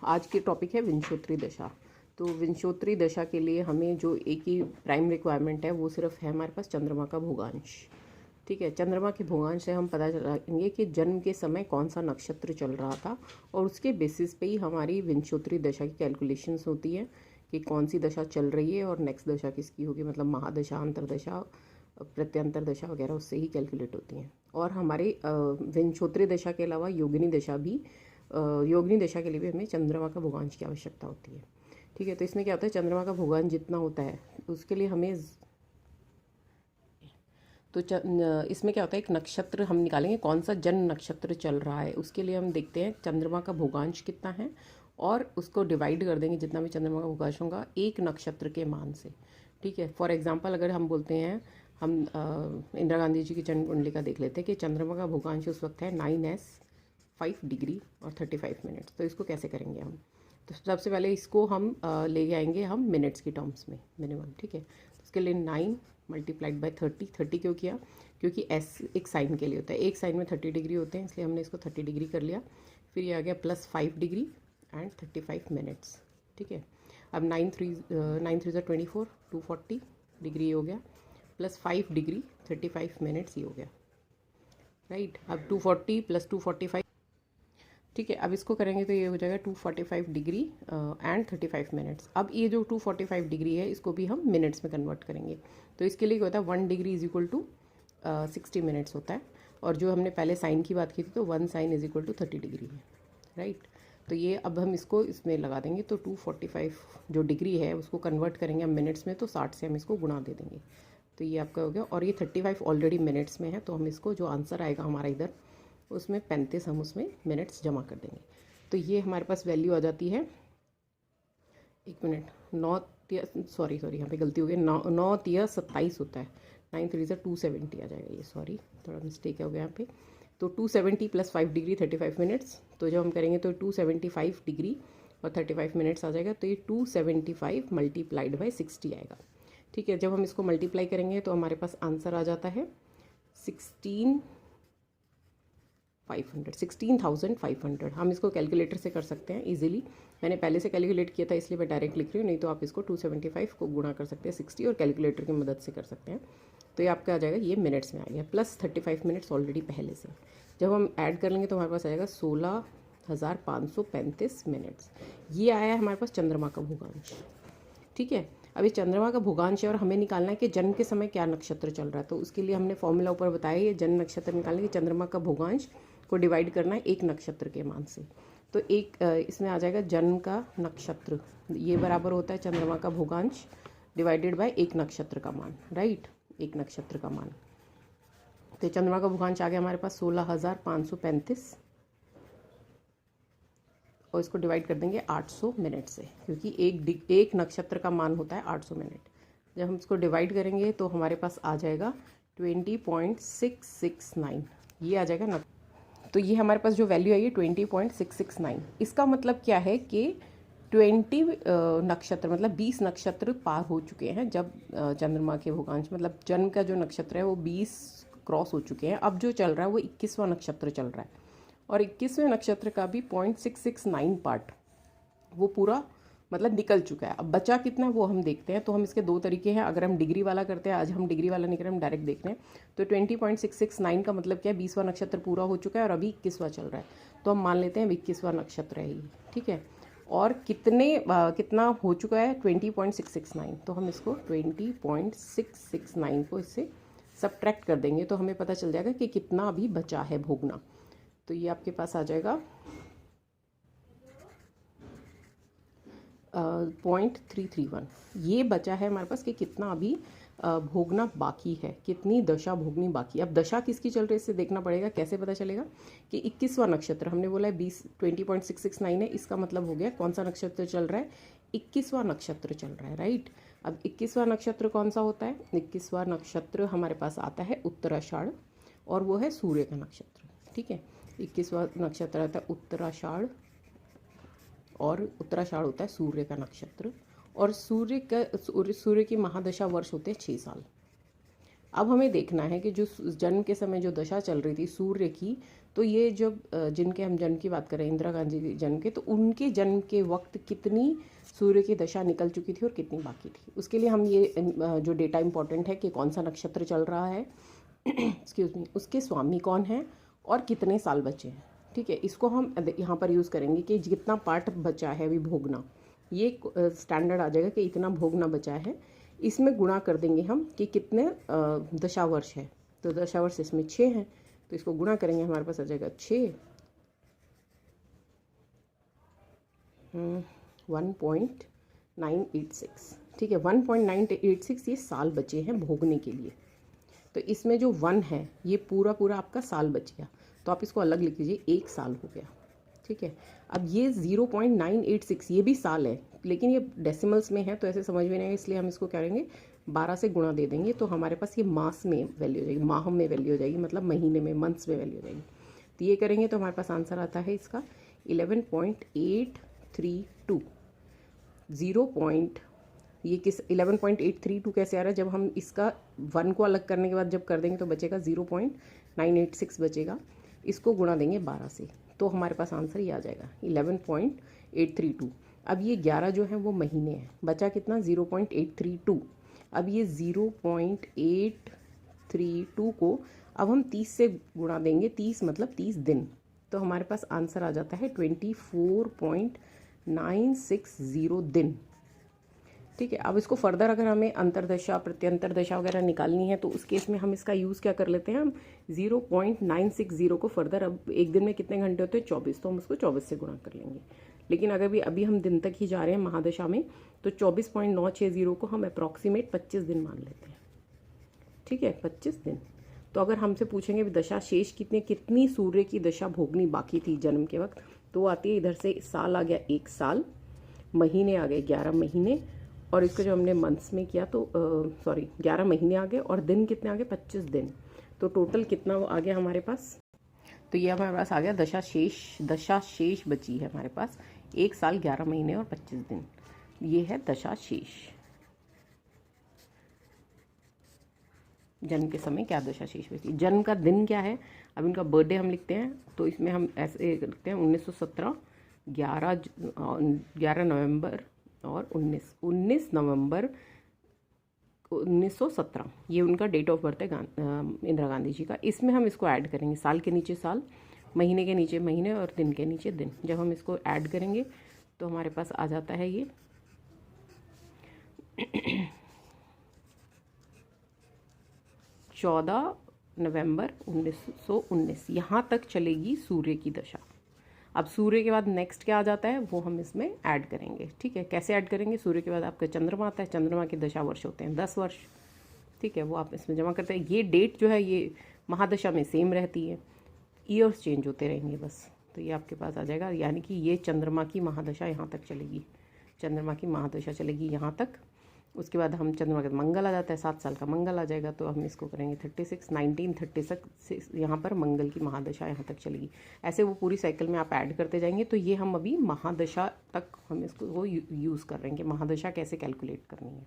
आज की टॉपिक है विंशोत्तरी दशा। तो विंशोत्तरी दशा के लिए हमें जो एक ही प्राइम रिक्वायरमेंट है वो सिर्फ है हमारे पास चंद्रमा का भूगांश। ठीक है, चंद्रमा के भूगांश से हम पता चलाएंगे कि जन्म के समय कौन सा नक्षत्र चल रहा था और उसके बेसिस पे ही हमारी विंशोत्तरी दशा की कैलकुलेशंस होती है कि कौन सी दशा चल रही है और नेक्स्ट दशा किसकी होगी, मतलब महादशा, अंतरदशा, प्रत्यंतर दशा वगैरह उससे ही कैलकुलेट होती हैं। और हमारे विंशोत्तरी दशा के अलावा योगिनी दशा के लिए भी हमें चंद्रमा का भूगांश की आवश्यकता होती है। ठीक है, तो इसमें क्या होता है, चंद्रमा का भूगांश जितना होता है उसके लिए हमें इसमें क्या होता है, एक नक्षत्र हम निकालेंगे कौन सा जन्म नक्षत्र चल रहा है, उसके लिए हम देखते हैं चंद्रमा का भूगांश कितना है और उसको डिवाइड कर देंगे जितना भी चंद्रमा का भूगांश होगा एक नक्षत्र के मान से। ठीक है, फॉर एग्जांपल अगर हम बोलते हैं, हम इंदिरा गांधी जी की जन्म कुंडली का देख लेते हैं कि चंद्रमा का भूगांश उस वक्त है 9s 5 डिग्री और 35 मिनट्स। तो इसको कैसे करेंगे हम, तो सबसे पहले इसको हम ले आएंगे हम मिनट्स की टर्म्स में मिनिमम। ठीक है, तो उसके लिए 9 मल्टीप्लाइड बाई 30 क्यों किया, क्योंकि एस एक साइन के लिए होता है, एक साइन में 30 डिग्री होते हैं, इसलिए हमने इसको 30 डिग्री कर लिया। फिर ये आ गया +5 डिग्री एंड 35 मिनट्स। ठीक है, अब 9 3 24 240 डिग्री हो गया, +5 डिग्री 35 मिनट्स ये हो गया। राइट, अब 240 + 245। ठीक है, अब इसको करेंगे तो ये हो जाएगा 245 डिग्री एंड 35 मिनट्स। अब ये जो 245 डिग्री है इसको भी हम मिनट्स में कन्वर्ट करेंगे। तो इसके लिए क्या होता है, 1 degree is equal to 60 minutes होता है। और जो हमने पहले साइन की बात की थी तो 1 sine is equal to 30 degree है। राइट, तो ये अब हम इसको इसमें लगा देंगे तो 245 जो डिग्री है उसको कन्वर्ट करेंगे हम मिनट्स में, तो 60 से हम इसको गुणा दे देंगे। तो ये आपका हो गया, और ये 35 ऑलरेडी मिनट्स में है, तो हम इसको जो आंसर आएगा हमारा इधर उसमें 35 हम उसमें मिनट्स जमा कर देंगे। तो ये हमारे पास वैल्यू आ जाती है, 1 मिनट, 9 सॉरी यहाँ पे गलती हो गई, 9 तिया 27 होता है, 9 3 270 आ जाएगा, ये सॉरी थोड़ा मिस्टेक हो गया यहाँ पे। तो 270 + 5 डिग्री 35 मिनट्स, तो जब हम करेंगे तो 275 डिग्री और 35 मिनट्स आ जाएगा। तो ये 275 मल्टीप्लाइड बाई 60 आएगा। ठीक है, जब हम इसको मल्टीप्लाई करेंगे तो हमारे पास आंसर आ जाता है 16,500। हम इसको कैलकुलेटर से कर सकते हैं इजीली, मैंने पहले से कैलकुलेट किया था इसलिए मैं डायरेक्ट लिख रही हूँ, नहीं तो आप इसको 275 को गुणा कर सकते हैं 60 और कैलकुलेटर की मदद से कर सकते हैं। तो ये आपका आ जाएगा, ये मिनट्स में आ गया, प्लस 35 मिनट्स ऑलरेडी पहले से। जब हम ऐड कर लेंगे तो हमारे पास आएगा 16,535 मिनट्स। ये आया है हमारे पास चंद्रमा का भूगांश। ठीक है, अभी चंद्रमा का भूगांश है और हमें निकालना है कि जन्म के समय क्या नक्षत्र चल रहा है। तो उसके लिए हमने फॉर्मूला ऊपर बताया, ये जन्म नक्षत्र निकालने के चंद्रमा का भूगांश को डिवाइड करना है एक नक्षत्र के मान से। तो एक इसमें आ जाएगा जन्म का नक्षत्र, ये बराबर होता है चंद्रमा का भूगांश डिवाइडेड बाय एक नक्षत्र का मान। राइट, एक नक्षत्र का मान। तो चंद्रमा का भूगांश आ गया हमारे पास 16,535 और इसको डिवाइड कर देंगे 800 मिनट से, क्योंकि एक नक्षत्र का मान होता है 800 मिनट। जब हम इसको डिवाइड करेंगे तो हमारे पास आ जाएगा 20.669, ये आ जाएगा तो ये हमारे पास जो वैल्यू आई है 20.669। इसका मतलब क्या है कि 20 नक्षत्र मतलब 20 नक्षत्र पार हो चुके हैं जब चंद्रमा के भूगांश, मतलब जन्म का जो नक्षत्र है वो 20 क्रॉस हो चुके हैं। अब जो चल रहा है वो 21वां नक्षत्र चल रहा है और 21वें नक्षत्र का भी 0.669 पार्ट वो पूरा मतलब निकल चुका है। अब बचा कितना वो हम देखते हैं। तो हम इसके दो तरीके हैं, अगर हम डिग्री वाला करते हैं, आज हम डिग्री वाला नहीं कर रहे, हम डायरेक्ट देख रहे हैं। तो 20.669 का मतलब क्या है, 20वां नक्षत्र पूरा हो चुका है और अभी 21वां चल रहा है, तो हम मान लेते हैं 21वां नक्षत्र है ये। ठीक है, और कितना हो चुका है 20.669, तो हम इसको 20.669 को इससे सब्ट्रैक्ट कर देंगे तो हमें पता चल जाएगा कि कितना अभी बचा है भोगना। तो ये आपके पास आ जाएगा 0.331। ये बचा है हमारे पास कि कितना अभी भोगना बाकी है, कितनी दशा भोगनी बाकी है। अब दशा किसकी चल रही है इससे देखना पड़ेगा। कैसे पता चलेगा कि 21वां नक्षत्र हमने बोला है 20.669 है, इसका मतलब हो गया कौन सा नक्षत्र चल रहा है, 21वां नक्षत्र चल रहा है। राइट, अब 21वां नक्षत्र कौन सा होता है, 21वां नक्षत्र हमारे पास आता है उत्तराषाढ़ और वो है सूर्य का नक्षत्र। ठीक है, 21वां नक्षत्र आता है उत्तराषाढ़ और उत्तराषाढ़ होता है सूर्य का नक्षत्र और सूर्य की महादशा वर्ष होते हैं 6 साल। अब हमें देखना है कि जो जन्म के समय जो दशा चल रही थी सूर्य की, तो ये जब जिनके हम जन्म की बात करें, इंदिरा गांधी के जन्म के, तो उनके जन्म के वक्त कितनी सूर्य की दशा निकल चुकी थी और कितनी बाकी थी। उसके लिए हम ये जो डेटा इंपॉर्टेंट है कि कौन सा नक्षत्र चल रहा है, एक्सक्यूज मी, उसके स्वामी कौन है और कितने साल बचे हैं। ठीक है, इसको हम यहाँ पर यूज़ करेंगे कि जितना पार्ट बचा है अभी भोगना, ये स्टैंडर्ड आ जाएगा कि इतना भोगना बचा है, इसमें गुणा कर देंगे हम कि कितने दशावर्ष है। तो दशावर्ष इसमें 6 हैं, तो इसको गुणा करेंगे, हमारे पास आ जाएगा 6 1.986। ठीक है, 1.986 ये साल बचे हैं भोगने के लिए। तो इसमें जो 1 है ये पूरा पूरा आपका साल बच गया, तो आप इसको अलग लिख लीजिए, 1 साल हो गया। ठीक है, अब ये 0.986 ये भी साल है, लेकिन ये डेसिमल्स में है तो ऐसे समझ में नहीं आएगा, इसलिए हम इसको क्या करेंगे 12 से गुणा दे देंगे, तो हमारे पास ये मास में वैल्यू हो जाएगी, माह में वैल्यू हो जाएगी, मतलब महीने में, मंथ्स में वैल्यू हो जाएगी। तो ये करेंगे तो हमारे पास आंसर आता है इसका 11.832। 11.832 कैसे आ रहा है, जब हम इसका 1 को अलग करने के बाद जब कर देंगे तो बचेगा 0.986 बचेगा, इसको गुणा देंगे 12 से, तो हमारे पास आंसर ये आ जाएगा 11.832। अब ये 11 जो है वो महीने हैं, बचा कितना 0.832। अब ये 0.832 को अब हम 30 से गुणा देंगे, 30 मतलब 30 दिन, तो हमारे पास आंसर आ जाता है 24.960 दिन। ठीक है, अब इसको फर्दर अगर हमें अंतरदशा प्रत्यंतर दशा वगैरह निकालनी है तो उस केस में हम इसका यूज़ क्या कर लेते हैं, हम 0.960 को फर्दर, अब एक दिन में कितने घंटे होते हैं 24, तो हम उसको 24 से गुणा कर लेंगे। लेकिन अगर भी अभी हम दिन तक ही जा रहे हैं महादशा में, तो 24.960 को हम अप्रॉक्सीमेट 25 दिन मान लेते हैं। ठीक है, 25 दिन। तो अगर हमसे पूछेंगे भी दशा शेष कितनी सूर्य की दशा भोगनी बाकी थी जन्म के वक्त, तो आती है इधर से साल आ गया 1 साल, महीने आ गए 11 महीने, और इसका जो हमने मंथ्स में किया तो 11 महीने आ गए, और दिन कितने आ गए 25 दिन। तो टोटल कितना आ गया हमारे पास, तो ये हमारे पास आ गया दशा शेष बची है हमारे पास 1 साल 11 महीने और 25 दिन, ये है दशा शेष। जन्म के समय क्या दशा शेष बची, जन्म का दिन क्या है, अब इनका बर्थडे हम लिखते हैं, तो इसमें हम ऐसे लिखते हैं 1917, 11 नवंबर और 19 नवंबर 1917, ये उनका डेट ऑफ बर्थ है इंदिरा गांधी जी का। इसमें हम इसको ऐड करेंगे, साल के नीचे साल, महीने के नीचे महीने और दिन के नीचे दिन। जब हम इसको ऐड करेंगे तो हमारे पास आ जाता है ये 14 नवंबर 1919, यहाँ तक चलेगी सूर्य की दशा। अब सूर्य के बाद नेक्स्ट क्या आ जाता है वो हम इसमें ऐड करेंगे। ठीक है, कैसे ऐड करेंगे, सूर्य के बाद आपका चंद्रमा आता है, चंद्रमा के दशा वर्ष होते हैं 10 वर्ष। ठीक है, वो आप इसमें जमा करते हैं। ये डेट जो है ये महादशा में सेम रहती है, ईयर्स चेंज होते रहेंगे बस। तो ये आपके पास आ जाएगा, यानी कि ये चंद्रमा की महादशा यहाँ तक चलेगी, चंद्रमा की महादशा चलेगी यहाँ तक। उसके बाद हम चंद्रमा का मंगल आ जाता है, 7 साल का मंगल आ जाएगा, तो हम इसको करेंगे 1936 यहाँ पर मंगल की महादशा यहाँ तक चलेगी। ऐसे वो पूरी साइकिल में आप ऐड करते जाएंगे। तो ये हम अभी महादशा तक हम इसको वो यूज़ कर रहे हैं कि महादशा कैसे कैलकुलेट करनी है।